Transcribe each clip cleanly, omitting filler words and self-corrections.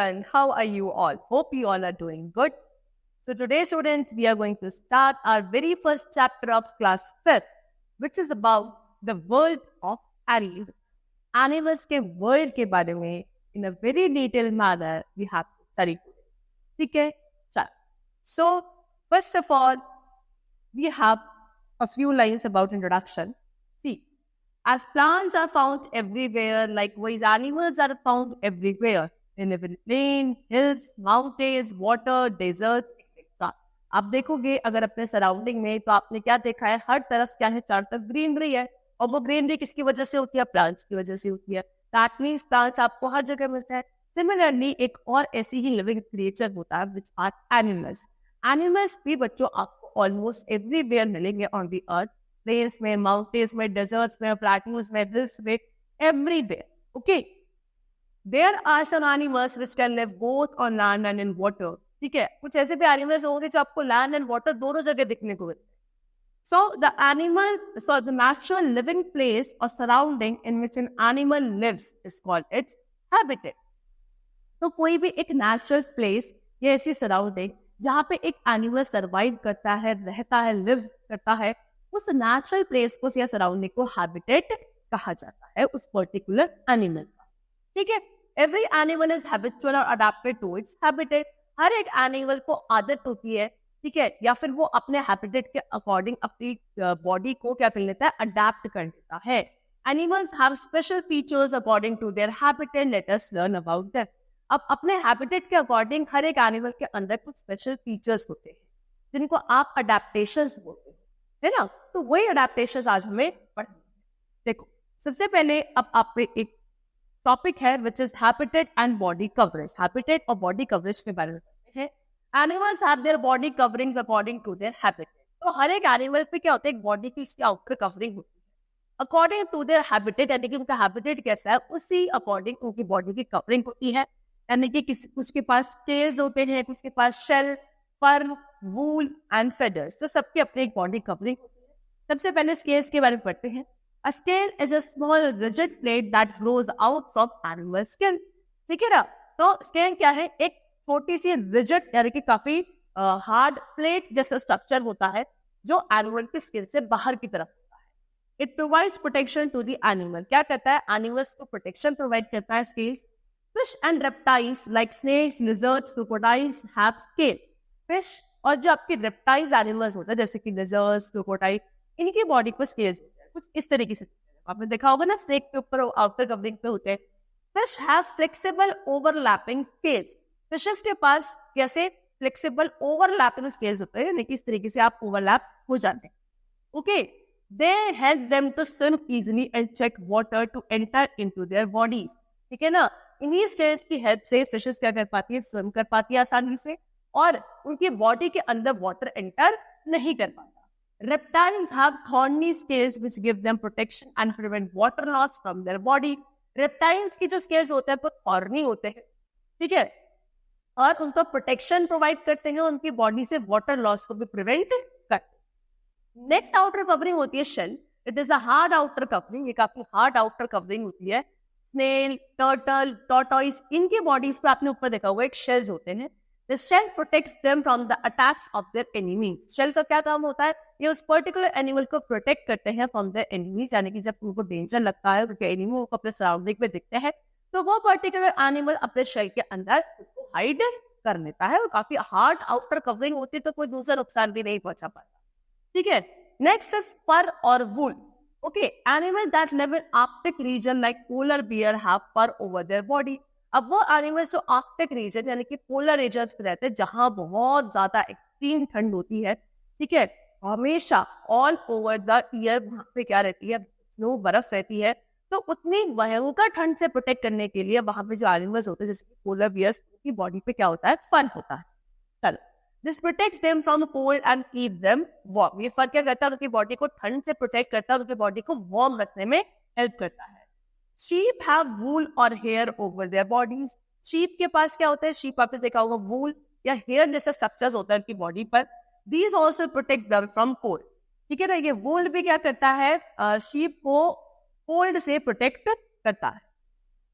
everyone. How are you all? Hope you all are doing good. So today, students, we are going to start our very first chapter of class 5th, which is about the world of animals. Animals के world के बारे में in a very detailed manner we have to study today. ठीक है? चल. So first of all, we have a few lines about introduction. See, as plants are found everywhere, likewise animals are found everywhere. They live in plain, hills, mountains, water, deserts, etc. आप देखोगे अगर अपने surrounding में तो आपने क्या देखा है, हर तरफ क्या है, चारों तरफ ग्रीनरी है. और वो ग्रीनरी किसकी वजह से होती है? प्लांट्स की वजह से होती है. दैट मीन्स प्लांट्स आपको हर जगह मिलता है. सिमिलरली एक और ऐसी ही लिविंग क्रिएचर होता है विच आर एनिमल्स. एनिमल्स भी बच्चों आपको ऑलमोस्ट एवरीवेयर मिलेंगे ऑन द अर्थ. प्लेन्स में, माउंटेन्स में, डेजर्ट्स में, प्लेट्यूज में, हिल्स में, everywhere. Okay, there are some animals which can live both on land and in water. ठीक है, कुछ ऐसे भी एनिमल्स होंगे जो आपको लैंड एंड वाटर दोनों जगह दिखने को मिलते हैं. So the natural living place or surrounding in which an animal lives is called its habitat. तो कोई भी एक natural place या ऐसी surrounding जहाँ पे एक animal survive करता है, रहता है, live करता है, उस natural place को या surrounding को habitat कहा जाता है उस particular animal का. ठीक है, every animal is habitual or adapted to its habitat. हर एक animal को आदत होती है, ठीक है, या फिर वो अपने हैबिटेट के अकॉर्डिंग अपनी बॉडी को क्या कर लेता है, अडेप्ट कर लेता है. Animals have special features according to their habitat. Let us learn about that. अब अपने हैबिटेट के अकॉर्डिंग हर एक एनिमल के अंदर कुछ स्पेशल फीचर्स होते हैं जिनको आप अडेप्टेशंस बोलते हैं, है ना. तो वही अडेप्टेशंस आज हमें पढ़ना है. देखो, सबसे पहले अब आप पे एक टॉपिक है which is habitat and body coverage. Habitat और बॉडी कवरेज के बारे में पढ़ते हैं. Animals have their body coverings according to their habitat. तो हर एक एनिमल पे क्या होता है, एक बॉडी की उसकी आउटर कवरिंग होती है अकॉर्डिंग टू देयर हैबिटेट. यानी कि उनका हैबिटेट कैसा है उसी अकॉर्डिंग उनकी बॉडी की कवरिंग होती है. यानी कि कुछ के पास स्केल्स होते हैं, कुछ के पास shell, fur, wool and feathers. तो सबकी अपनी एक बॉडी कवरिंग होती है. सबसे पहले स्केल्स के बारे में पढ़ते हैं. A scale is a small rigid plate that grows out from animal skin. ठीक है ना. तो स्केल क्या है, एक छोटी सी रिजिड यानी कि काफी हार्ड प्लेट जैसा स्ट्रक्चर होता है जो एनिमल की स्किन से बाहर की तरफ होता है. It provides protection to the animal. क्या करता है, एनिमल्स को प्रोटेक्शन प्रोवाइड करता है scales. Fish and reptiles like snakes, lizards, crocodiles have scale. Fish और जो आपके रेप्टाइल्स एनिमल्स होते हैं जैसे कि लिजर्ड्स, क्रोकोडाइल, इनकी बॉडी पर स्केल्स होते हैं कुछ इस तरीके से. आपने देखा होगा ना, स्नेक के ऊपर आउटर कवरिंग पे होते हैं. Fish have flexible overlapping scales. Fishes के पास कैसे फ्लेक्सिबल ओवरलैपिंग स्केल्स होते हैं, यानी कि इस तरीके से आप ओवरलैप हो जाते हैं. Okay, they help them to swim easily and check water to enter into their bodies. ठीक है ना. इन्हीं स्केल्स की हेल्प से फिशेस क्या कर पाती है, स्विम कर पाती है आसानी से और उनकी बॉडी के अंदर वाटर एंटर नहीं कर पाता. Reptiles have thorny scales which give them protection and prevent water loss from their body. Reptiles की जो स्केल्स होते हैं वो थॉर्नी होते हैं, ठीक है, और उनको प्रोटेक्शन प्रोवाइड करते हैं, उनकी बॉडी से वाटर लॉस को भी प्रिवेंट करते हैं. नेक्स्ट आउटर कवरिंग होती है shell. It is a hard outer covering. ये काफी हार्ड आउटर कवरिंग होती है. स्नेल, टर्टल, टॉर्टोइस, इनकी बॉडीज पे आपने ऊपर देखा हुआ एक शेल्स होते हैं. The shell protects them from the attacks of their enemies. Shell का क्या काम होता है, ये उस पर्टिकुलर एनिमल को प्रोटेक्ट करते हैं फ्रॉम देयर एनिमीज. यानी कि जब उनको डेंजर लगता है, उनके एनिमी को अपने सराउंडिंग में दिखते हैं, तो वो पर्टिकुलर एनिमल अपने शेल के अंदर हाइड कर लेता है. और काफी हार्ड आउटर कवरिंग होती है तो कोई दूसरा नुकसान भी नहीं पहुंचा पाता. ठीक है. नेक्स्ट इज फर और wool. Okay, animals that live in Arctic region like polar bear have fur over their body. अब वो एनिमल्स जो आर्कटिक रीजन यानी कि पोलर रीजन पे रहते हैं जहां बहुत ज्यादा एक्सट्रीम ठंड होती है, ठीक है, हमेशा ऑल ओवर द ईयर वहां पे क्या रहती है, स्नो, बर्फ रहती है. तो उतनी भयंकर ठंड से प्रोटेक्ट करने के लिए वहां पे जो एनिमल्स होते हैं जैसे पोलर बियर्स की बॉडी पे क्या होता है, फर होता है. चलो, this protects them from cold and keep them warm. ये फर क्या करता है, उनकी बॉडी को ठंड से प्रोटेक्ट करता है, उनकी बॉडी को वार्म रखने में हेल्प करता है. शीप हैव वूल और hair over their bodies. Sheep के पास क्या होता है, शीप आपने देखा होगा वूल या हेयर जैसे स्ट्रक्चर्स होता है उनकी बॉडी पर. These also protect them from cold. ठीक है ना. ये वूल भी क्या करता है, शीप को कोल्ड से प्रोटेक्ट करता है.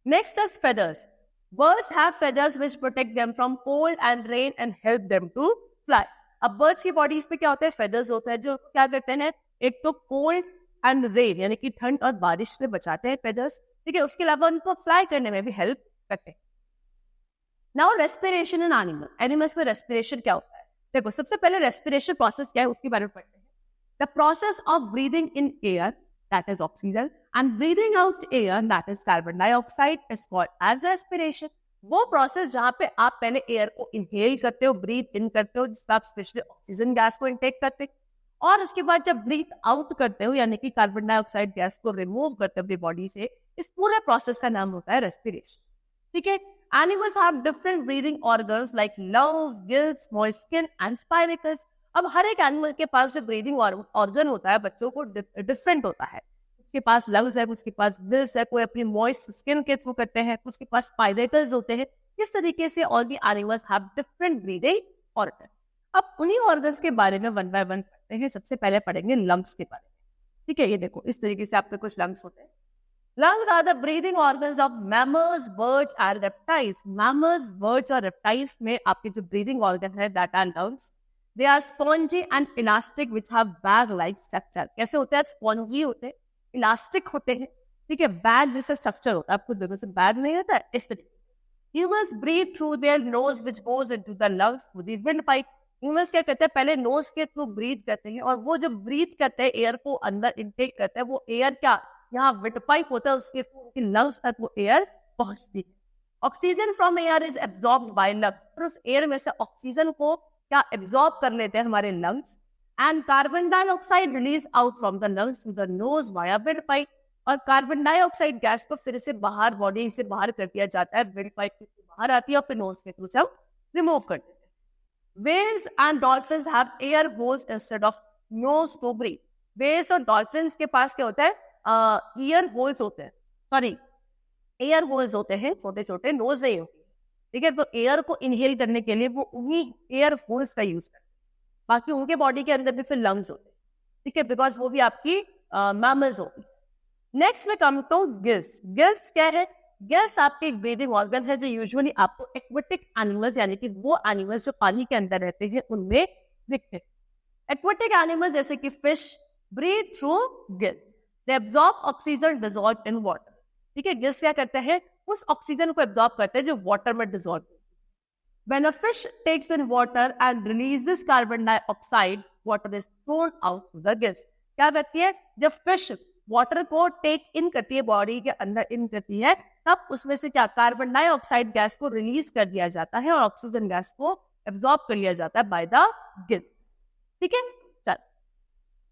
Next is feathers. Birds have feathers which protect them from cold and rain and help them to fly. अब birds की bodies पे क्या होता है? Feathers होता है जो क्या करते हैं? एक तो cold and rain यानी कि ठंड और बारिश से बचाते हैं feathers, ठीक है? उसके अलावा उनको fly करने में भी help करते हैं. Now respiration in animal. Animals में respiration क्या होता है? देखो सबसे पहले respiration process क्या है उसके बारे में पढ़ते हैं. The process of breathing in air, that is oxygen, and breathing out air, that is carbon dioxide, is called as respiration. वो प्रोसेस जहाँ पे आप पहले एयर को इनहेल करते हो, ब्रीथ इन करते हो, जिसमें आप स्पेशली ऑक्सीजन गैस को इनटेक करते हो, और उसके बाद जब ब्रीथ आउट करते हो यानी कि कार्बन डाइऑक्साइड गैस को रिमूव करते हो अपनी बॉडी से, इस पूरे प्रोसेस का नाम होता है रेस्पिरेशन. ठीक है. Animals have different breathing organs like lungs, gills, moist skin and spiracles. अब हर एक एनिमल के पास जो ब्रीदिंग ऑर्गन होता है बच्चों को डिफरेंट होता है. उसके पास लंग्स है, उसके पास गिल्स है, कोई अपनी मॉइस्ट स्किन के थ्रू करते हैं, उसके पास स्पाइरेकल्स होते हैं. इस तरीके से और भी animals have different breathing organ. अब उन्हीं ऑर्गन्स के बारे में वन बाय वन पढ़ते हैं. सबसे पहले पढ़ेंगे लंग्स के बारे में. ठीक है, ये देखो इस तरीके से आपके कुछ लंग्स होते हैं. Lungs are the breathing organs of mammals, birds and reptiles. Mammals, birds और reptiles में आपके जो breathing organ है that are lungs. They are spongy and elastic which have bag-like structure. कैसे होते हैं? Spongy होते हैं, elastic होते हैं. ठीक है, bag जैसा structure होता है. आपको देखो से bag नहीं होता है इस तरीके से. Humans breathe through their nose which goes into the lungs through the windpipe. Humans क्या करते हैं? पहले nose के थ्रू breathe करते हैं और वो जब breathe करते हैं एयर को अंदर intake करते हैं, वो एयर क्या यहाँ विंडपाइप होता है उसके थ्रू उनकी लंग्स तक वो एयर पहुंचती है. Oxygen from air is absorbed by lungs. और उस एयर में से ऑक्सीजन को क्या एब्जॉर्ब कर लेते हैं हमारे lungs. And carbon dioxide release out from the lungs to the nose via windpipe. और कार्बन डाइऑक्साइड गैस को फिर से बाहर बॉडी से बाहर कर दिया जाता है, विंडपाइप के थ्रू बाहर आती है और फिर नोज के थ्रू से हम रिमूव कर देते हैं. Whales and dolphins have air holes instead of nose to breathe. Whales और डॉल्फिन्स के पास क्या होता है? ईयर होल्स होते हैं, सॉरी एयर होल्स होते हैं, छोटे छोटे, नोज नहीं होती है. ठीक है, तो एयर को इनहेल करने के लिए वो उन्हीं एयर होल्स का यूज करते हैं. बाकी उनके बॉडी के अंदर भी फिर लंग्स होते हैं. ठीक है, बिकॉज वो भी आपकी मैमल्स होती. नेक्स्ट में कम टू गिल्स. गिल्स क्या है? गिल्स आपके एक ब्रीदिंग ऑर्गन है जो यूजुअली आपको एक्वेटिक एनिमल्स यानी कि वो एनिमल्स जो पानी के अंदर रहते हैं उनमें दिखते हैं. एक्वेटिक एनिमल्स जैसे कि fish breathe through gills. They absorb oxygen dissolved in water. ठीक है, गिल्स क्या करते हैं? उस ऑक्सीजन को एब्जॉर्ब करते हैं जो वाटर में डिसॉल्व होती है. When a fish takes in water and releases carbon dioxide, water is thrown out to the gills. क्या करती है? जब फिश वाटर को टेक इन करती है, बॉडी के अंदर इन करती है, तब उसमें से क्या कार्बन डाइऑक्साइड गैस को रिलीज कर दिया जाता है और ऑक्सीजन गैस को एब्जॉर्ब कर लिया जाता है बाय द गिल्स. ठीक है.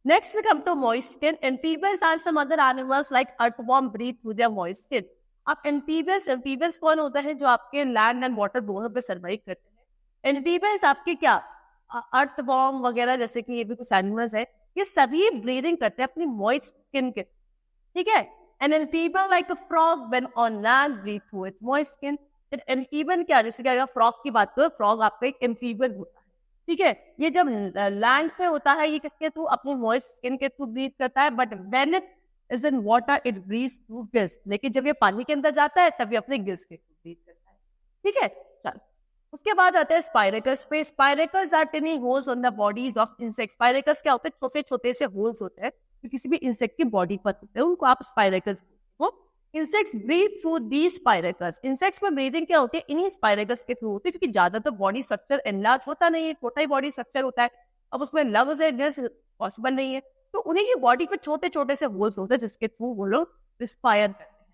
Next we come to moist skin. Amphibians and some other animals like earthworm breathe through their moist skin. अब amphibians कौन होता है? जो आपके लैंड एंड वाटर दोनों पे सर्वाइव करते हैं. amphibians आपके क्या earthworm वगैरह जैसे कि ये भी कुछ एनिमल्स है, ये सभी ब्रीदिंग करते हैं अपनी moist skin के. ठीक है. An amphibian like a frog when on land breathe through its moist skin. amphibian क्या, जैसे कि अगर फ्रॉग की बात करो, फ्रॉग आपका एक amphibian होता है. ठीक है, ये जब लैंड पे होता है ये किसके थ्रू? अपनी मॉइस्ट स्किन के थ्रू ब्रीथ करता है. But when it is in water it breathes through gills. लेकिन जब ये पानी के अंदर जाता है तब ये अपने गिल्स के थ्रू ब्रीथ करता है. ठीक है. चलो, उसके बाद आता है स्पाइरेकल्स पे. Spiracles are tiny holes on the bodies of insects. Spiracles क्या होते हैं? छोटे छोटे से होल्स होते हैं जो किसी भी इंसेक्ट की बॉडी पर होते हैं, उनको आप स्पाइरेकल्स बोलते हो. Insects breathe through these spiracles. Insects में ब्रीदिंग क्या होती है? इन्हीं स्पाइरेकल्स के थ्रू होती है, क्योंकि ज्यादा तो बॉडी स्ट्रक्चर एनलार्ज होता नहीं है, छोटा ही बॉडी स्ट्रक्चर होता है. अब उसमें लंग्स है, गिल्स पॉसिबल नहीं है, तो उन्हीं की बॉडी पे छोटे छोटे से होल्स होते हैं जिसके थ्रू वो लोग रिस्पायर करते हैं.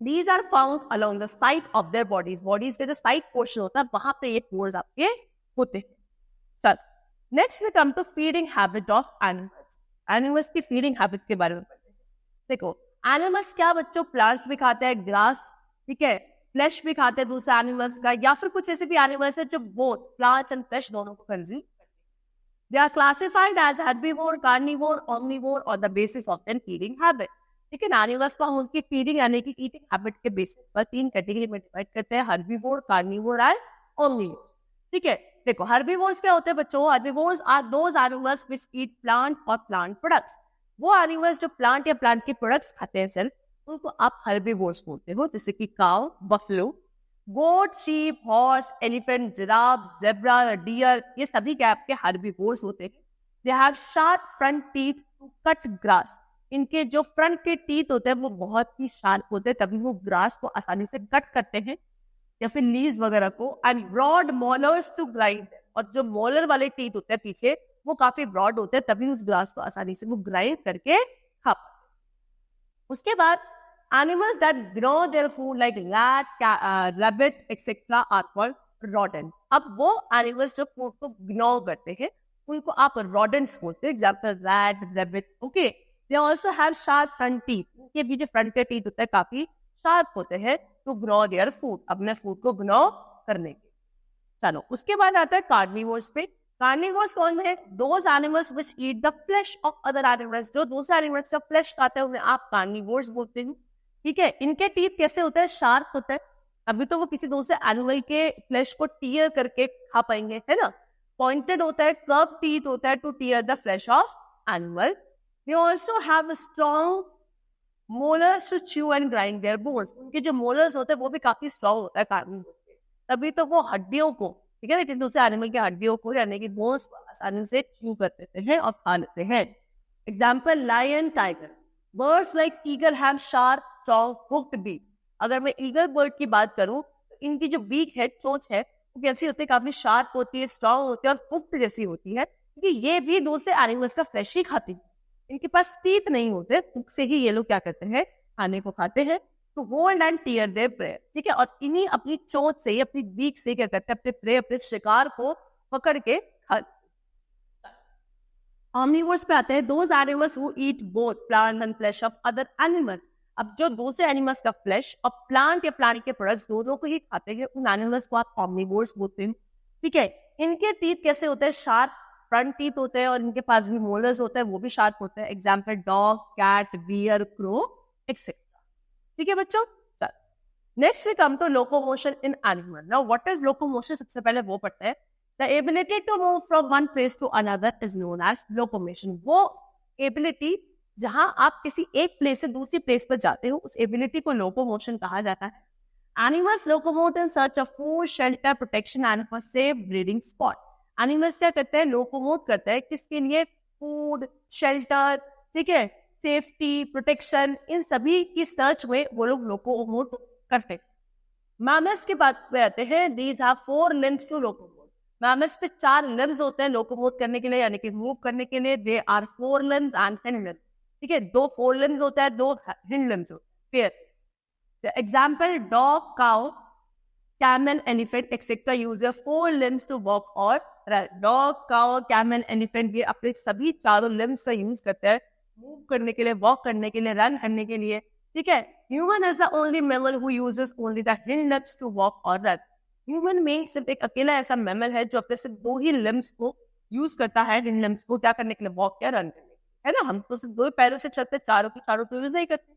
These are found along the side of their bodies. Bodies के जो साइड पोर्शन होता है वहां पे ये पोर्स आपके होते हैं. चल, next we come to feeding habit of animals. Animals की फीडिंग हैबिट के बारे में पढ़ते हैं. देखो, एनिमल्स क्या बच्चों? प्लांट्स भी खाते हैं, ग्रास, ठीक है, फ्लैश भी खाते हैं दूसरे एनिमल्स का, या फिर कुछ ऐसे भी एनिमल्स है जो बोथ प्लांट्स एंड फ्लैश दोनों को कंज्यूम करते हैं. They are classified as herbivore, carnivore, omnivore और the basis of their feeding habit. ठीक है ना, एनिमल्स को हम उनकी फीडिंग यानी कि ईटिंग हैबिट के बेसिस पर 3 कैटेगरी में डिवाइड करते हैं: हेर्बिवोर, कार्निवोर एंड ओमनिवोर. ठीक है, देखो हेर्बिवोर्स क्या होते हैं बच्चों? Herbivores are those animals which eat plant और प्लांट प्रोडक्ट्स. वो एनिमल्स जो प्लांट के प्रोडक्ट्स खाते हैं सिर्फ, उनको आप हेर्बिवोर्स बोलते हो, जैसे कि cow, buffalo, goat, sheep, horse, elephant, giraffe, zebra, deer, ये सभी क्या आपके हर्बीवोर्स होते हैं. They have sharp front teeth to cut grass. इनके जो फ्रंट के टीथ होते हैं वो बहुत ही शार्प होते हैं, तभी वो ग्रास को आसानी से कट करते हैं या फिर लीव्स वगैरह को. And broad molars to grind. और जो मोलर वाले टीथ होते हैं पीछे वो काफी ब्रॉड होते हैं, तभी उस ग्रास को आसानी से वो ग्राइंड करके खा. उसके बाद animals that gnaw their food like rat, rabbit, etc. are called rodents. अब वो animals जो food को gnaw करते हैं उनको आप rodents बोलते हैं. Example rat, rabbit. Okay. They also have sharp front teeth. उनके भी जो front के teeth होते हैं काफी sharp होते हैं to gnaw their food. अपने food को gnaw करने के. चलो उसके बाद आता है carnivores पे. कार्निवोर्स कौन है? Those animals which eat the flesh of other animals. जो दूसरे एनिमल्स का फ्लैश खाते हैं उन्हें आप कार्निवोर्स बोलते हैं. ठीक है. इनके टीथ कैसे होते हैं? शार्प होते हैं. अभी तो वो किसी दूसरे एनिमल के फ्लैश को टीयर करके खा पाएंगे, है ना. पॉइंटेड होता है, कर्व टीथ होता है to tear the flesh of animal. They also have strong molars to chew and grind their bones. उनके जो मोलर्स होते हैं वो भी काफी स्ट्रॉन्ग होता है कार्निवोर्स के, तभी तो वो हड्डियों को, ठीक है, किसी दूसरे एनिमल के हड्डियों को यानी कि बोन्स को आसानी से च्यू कर देते हैं और खा लेते हैं. Example lion, tiger. Birds like eagle have sharp strong hooked beak. अगर मैं ईगल बर्ड की बात करूं तो इनकी जो बीक है, चोंच है, वो कैसी होती है? काफी शार्प होती है, स्ट्रॉन्ग होती है और हुक्ड जैसी होती है, क्योंकि ये भी दूसरे एनिमल्स का फ्लैश ही खाती है. इनके पास टीथ नहीं होते, हुक से ही ये लोग क्या करते हैं? खाने को खाते हैं. To hold and tear their prey. ठीक है. और इन्हीं अपनी चोंच से, अपनी बीक से क्या करते हैं? अपने प्रे, अपने शिकार को पकड़ के खा. Omnivores पे आते हैं. Those animals who eat both plants and flesh of other animals. अब जो दूसरे एनिमल्स का फ्लैश और प्लांट या प्लांट के प्रोडक्ट्स दोनों को ही खाते हैं, उन एनिमल्स को आप ऑमनिवोर्स बोलते हैं. ठीक है. इनके टीथ कैसे होते हैं? शार्प फ्रंट टीथ होते हैं और इनके पास भी मोलर्स होते हैं, वो भी शार्प होते हैं. Example dog, cat, bear, crow, etcetera. ठीक है बच्चों. Next we come to locomotion in animal. Now what is locomotion? सबसे पहले वो पढ़ते हैं. The ability to move from one place to another is known as locomotion. वो ability जहां आप किसी एक प्लेस से दूसरी प्लेस पर जाते हो, उस ability को locomotion कहा जाता है. Animals locomote in search of food, shelter, protection and for safe breeding spot. Animals क्या करते हैं? locomote करते हैं. किसके लिए? Food, shelter, ठीक है, safety, protection, इन सभी की सर्च में वो लोग locomote करते हैं. Mammals की बात पे आते हैं. These have 4 limbs to locomote. Mammals पे 4 लिम्स होते हैं लोकोमोट करने के लिए, यानी कि मूव करने के लिए. They are 4 limbs and 10 limbs. ठीक है. 2 4 लिम्स होता है, 2 हिंड लिम्स होते हैं. Example dog, cow, camel, elephant etcetera use their 4 limbs to walk और run. Dog, cow, camel, elephant ये अपने सभी चारों लिम्स का यूज करते हैं मूव करने के लिए, वॉक करने के लिए, रन करने के लिए. ठीक है. Human is the only mammal who uses only the hind limbs to walk और रन. ह्यूमन में सिर्फ एक अकेला ऐसा मैमल है जो अपने सिर्फ 2 ही लिम्स को यूज करता है, हिंड लिम्स को, क्या करने के लिए? वॉक या रन करने के लिए, है ना. हम तो सिर्फ 2 पैरों से चलते, चारों के चारों तो यूज नहीं करते.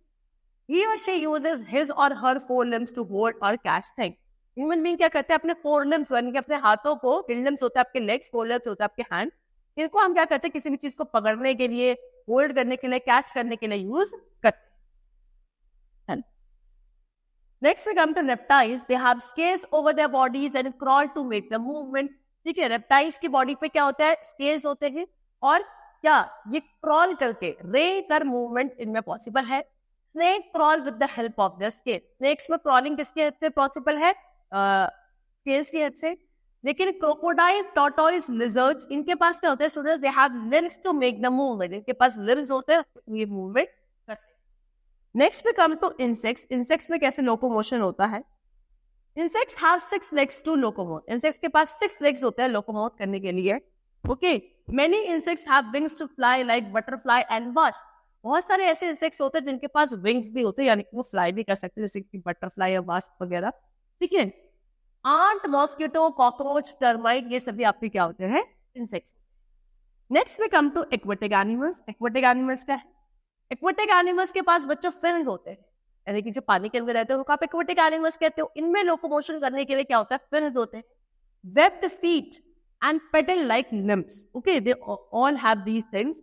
He or she uses his or her 4 limbs to hold or catch things. Human being क्या करते हैं? अपने 4 लिम्स यानी कि अपने हाथों को, हिंड लिम्स होता है आपके लेग्स, 4 लिम्स होता है आपके हैंड, इनको हम क्या करते हैं? किसी भी चीज को पकड़ने के लिए, होल्ड करने के लिए, कैच करने के लिए यूज करते हैं. Next we come to reptiles. They have scales over their bodies and crawl to make the movement. ठीक है. reptiles की बॉडी पे क्या होता है? scales होते हैं और क्या ये crawl करके रे कर मूवमेंट इनमें पॉसिबल है. snake crawl with the help of the scales. snakes में crawling किसके हेल्प से पॉसिबल है? scales की हेल्प से. लेकिन crocodile, tortoise, lizards इनके पास क्या होता है? students, they have limbs to make the movement. इनके पास limbs होते हैं, ये मूवमेंट करते हैं. Next we come to insects. Insects में कैसे लोकोमोशन होता है? Insects have 6 legs to locomote. इंसेक्ट्स के पास 6 legs होते हैं लोकोमोट करने के लिए. Okay. Many insects have wings to fly like butterfly and wasp. बहुत सारे ऐसे इंसेक्ट्स होते हैं जिनके पास विंग्स भी होते हैं, यानी कि वो फ्लाई भी कर सकते हैं, जैसे कि बटरफ्लाई या वास्प वगैरह. ठीक है. आंट, मॉस्किटो, कॉकरोच, टर्माइट ये सभी आपके क्या होते हैं? Insects. Next we come to aquatic animals. Aquatic animals क्या है? एक्वेटिक एनिमल्स के पास बच्चों फिन्स होते हैं, यानी कि जो पानी के अंदर रहते हैं वो आप एक्वेटिक एनिमल्स कहते हो. इनमें लोकोमोशन करने के लिए क्या होता है? फिन्स होते हैं. Webbed feet and paddle like limbs. Okay. They all have these things.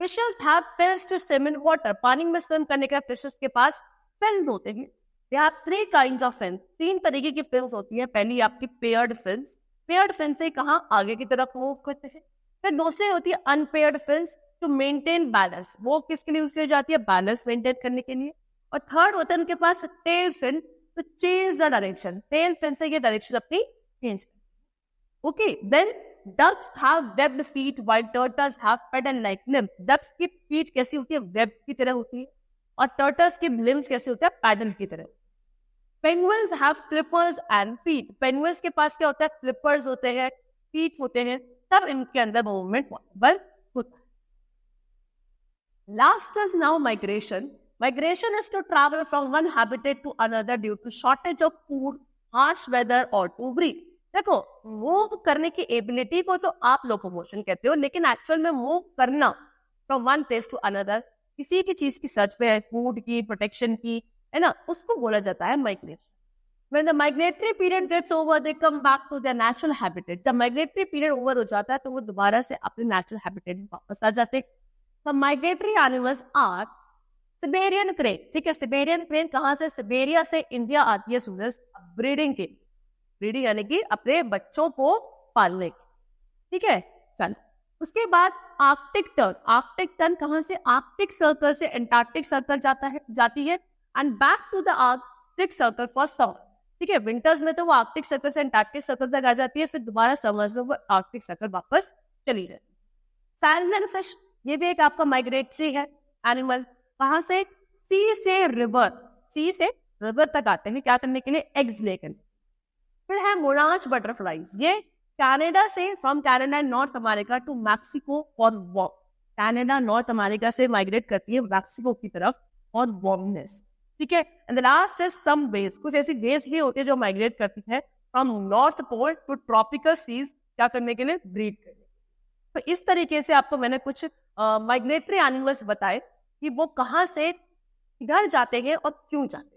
Fishes have fins to swim in water. पानी में स्विम करने के फिशेस के पास फिन्स होते हैं. We have three kinds of fins. 3 तरीके की fins होती है. पहली आपकी paired fins. Paired fins से कहाँ आगे की तरफ मूव करते हैं. फिर दूसरी होती है unpaired fins to maintain balance. वो किसके लिए यूज की जाती है? बैलेंस मेंटेन करने के लिए. और थर्ड होता है उनके पास tail fin to change the direction. Tail fin से ये डायरेक्शन अपनी change. Okay, then ducks have webbed feet while turtles have pedal-like limbs. Ducks की feet कैसी होती है? Web की तरह होती है. और turtles की limbs कैसे होते हैं? पैडल की तरह. Penguins have flippers and feet. Penguins के पास क्या होता है? Flippers होते हैं, feet होते हैं, तब इनके अंदर मूवमेंट पॉसिबल होता है. Last is now migration. Migration is to travel from one habitat to another due to shortage of food, harsh weather or to breed. देखो, मूव करने की एबिलिटी को तो आप लोकोमोशन कहते हो, लेकिन एक्चुअल में मूव करना from one place to another, किसी की चीज की सर्च पे है, फूड की, प्रोटेक्शन की, है ना, उसको बोला जाता है migration. When the migratory period gets over, they come back to their natural habitat. जब migratory period over हो जाता है तो वो दोबारा से अपने natural habitat में वापस आ जाते हैं. So migratory animals are Siberian crane. ठीक है, Siberian crane कहाँ से? सिबेरिया से इंडिया आती है सूरज ब्रीडिंग के. ब्रीडिंग यानी कि अपने बच्चों को पालने की. ठीक है, चल. उसके बाद आर्कटिक टर्न. आर्कटिक टर्न कहाँ से? आर्कटिक सर्कल से एंटार्क्टिक सर्कल जाती है and back to the Arctic circle for summer. ठीक है, विंटर्स में तो वो आर्कटिक सर्कल से एंटार्क्टिक सर्कल तक आ जाती है, फिर दोबारा समर्स में वो आर्कटिक सर्कल वापस चली जाती है. सैल्मन फिश, ये भी एक आपका माइग्रेटरी है एनिमल. कहाँ से? सी से रिवर. सी से रिवर तक आते हैं क्या करने के लिए? एग्स लेकर. फिर है मोनाच बटरफ्लाईज. ये कनाडा से, from Canada North America to Mexico for warm. Canada North America से माइग्रेट करती है मैक्सिको की तरफ और वार्मनेस. ठीक है. And the last is some whales. कुछ ऐसी वेज ही होती है जो माइग्रेट करती है from North Pole to tropical seas, क्या करने के लिए? ब्रीड करने. तो इस तरीके से आपको मैंने कुछ माइग्रेटरी एनिमल्स बताए कि वो कहाँ से इधर जाते हैं और क्यों जाते हैं.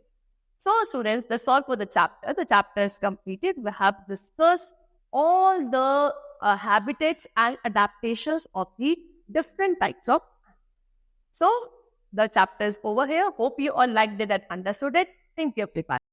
So students, that's all for the chapter. The chapter is completed. We have discussed all the habitats and adaptations of the different types of animals. So the chapter is over here. Hope you all liked it and understood it. Thank you, everybody.